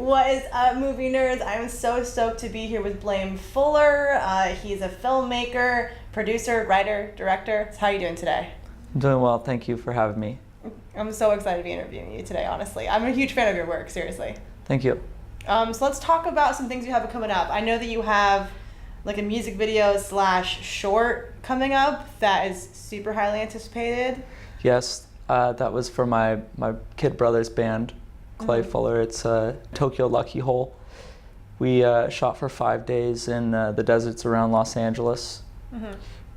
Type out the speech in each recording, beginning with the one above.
What is up, movie nerds? I'm so stoked to be here with Blaine Fuller. He's a filmmaker, producer, writer, director. How are you doing today? I'm doing well. Thank you for having me. I'm so excited to be interviewing you today, honestly. I'm a huge fan of your work, seriously. Thank you. So let's talk about some things you have coming up. I know that you have like a music video / short coming up that is super highly anticipated. Yes, that was for my kid brother's band, Blaine Fuller. It's Tokyo Lucky Hole. We shot for 5 days in the deserts around Los Angeles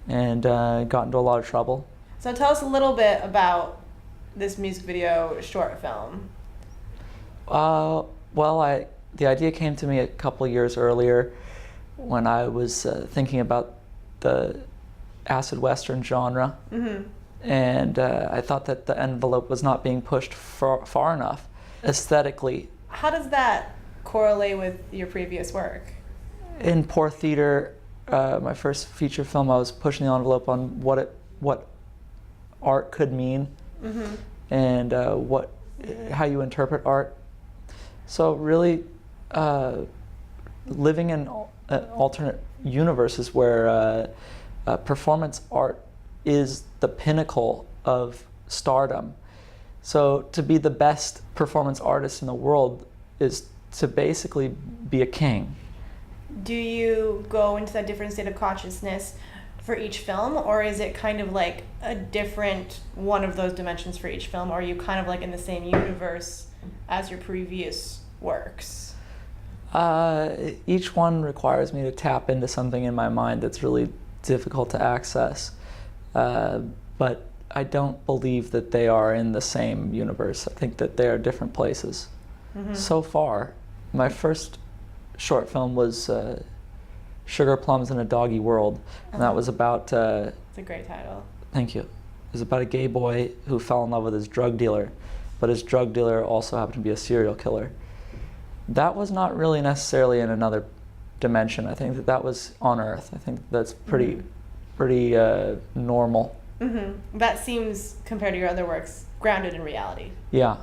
and got into a lot of trouble. So tell us a little bit about this music video short film. Well, the idea came to me a couple years earlier when I was thinking about the acid western genre. And I thought that the envelope was not being pushed far enough aesthetically. How does that correlate with your previous work? In Poor Theater, my first feature film, I was pushing the envelope on what art could mean and how you interpret art. So really living in alternate universes where performance art is the pinnacle of stardom. So to be the best performance artist in the world is to basically be a king. Do you go into that different state of consciousness for each film, or is it kind of like a different one of those dimensions for each film, or are you kind of like in the same universe as your previous works? Each one requires me to tap into something in my mind that's really difficult to access. But I don't believe that they are in the same universe. I think that they are different places. So far, my first short film was Sugar Plums in a Doggy World, and that was about... It's a great title. Thank you. It was about a gay boy who fell in love with his drug dealer, but his drug dealer also happened to be a serial killer. That was not really necessarily in another dimension. I think that was on Earth. I think that's pretty normal. That seems, compared to your other works, grounded in reality. Yeah.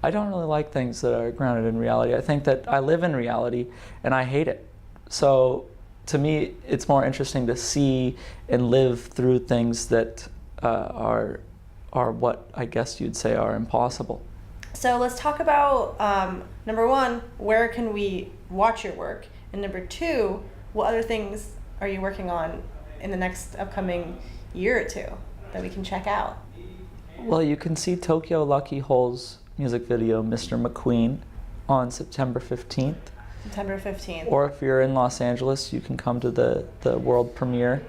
I don't really like things that are grounded in reality. I think that I live in reality and I hate it. So to me, it's more interesting to see and live through things that are what I guess you'd say are impossible. So let's talk about, number one, where can we watch your work? And number two, what other things are you working on in the next upcoming year or two that we can check out? Well, you can see Tokyo Lucky Hole's music video, Mr. McQueen, on September 15th. September 15th. Or if you're in Los Angeles, you can come to the world premiere.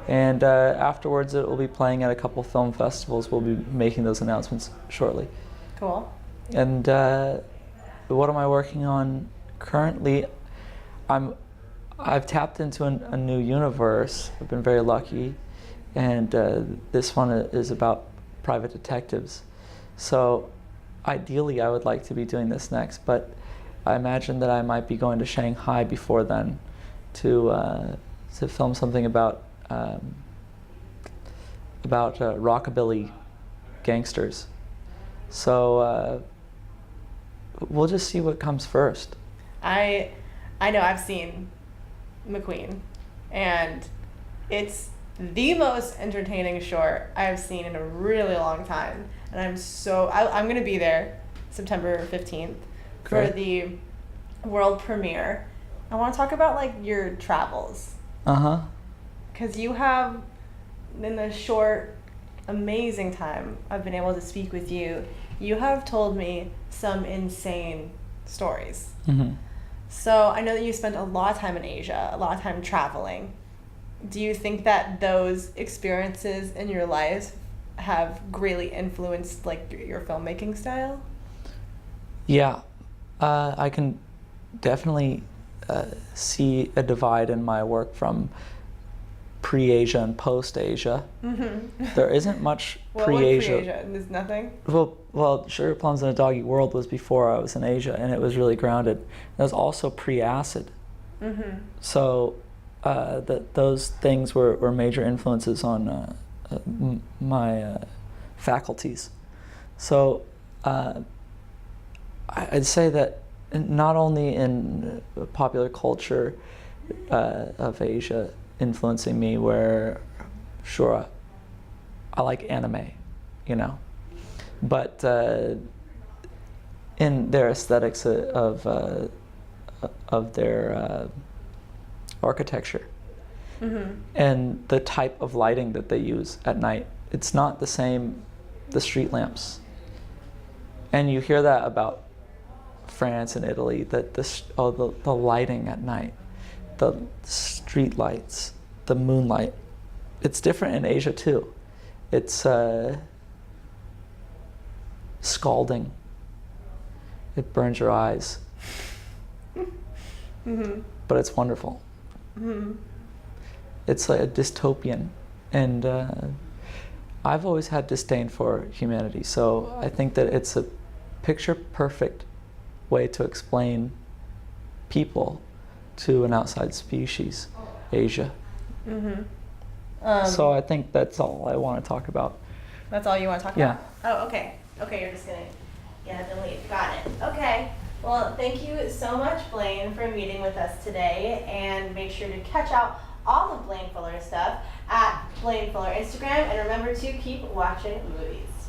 And afterwards, it will be playing at a couple film festivals. We'll be making those announcements shortly. Cool. And what am I working on currently? I've tapped into a new universe. I've been very lucky, and this one is about private detectives. So ideally I would like to be doing this next, but I imagine that I might be going to Shanghai before then to film something about rockabilly gangsters. So we'll just see what comes first. I know I've seen McQueen, and it's the most entertaining short I've seen in a really long time. And I'm going to be there September 15th for the world premiere. I want to talk about like your travels. Because you have, in the short, amazing time I've been able to speak with you, you have told me some insane stories. So I know that you spent a lot of time in Asia, a lot of time traveling. Do you think that those experiences in your life have greatly influenced like your filmmaking style? Yeah, I can definitely see a divide in my work from pre-Asia and post-Asia. There isn't much pre-Asia. Pre-Asia? There's nothing? Well, Sugar Plums in a Doggy World was before I was in Asia, and it was really grounded. It was also pre-acid. So those things were major influences on my faculties. So I'd say that not only in popular culture of Asia influencing me, where sure I like anime, you know, but in their aesthetics of their architecture and the type of lighting that they use at night. It's not the same, the street lamps. And you hear that about France and Italy, that the lighting at night, the street lights, the moonlight. It's different in Asia too. It's scalding. It burns your eyes. But it's wonderful. It's like a dystopian, and I've always had disdain for humanity, so I think that it's a picture-perfect way to explain people to an outside species, Asia. So I think that's all I want to talk about. That's all you want to talk Yeah. about? Oh, okay. Okay, you're just gonna delete. Got it. Okay. Well, thank you so much, Blaine, for meeting with us today, and make sure to catch out all of Blaine Fuller stuff at Blaine Fuller Instagram, and remember to keep watching movies.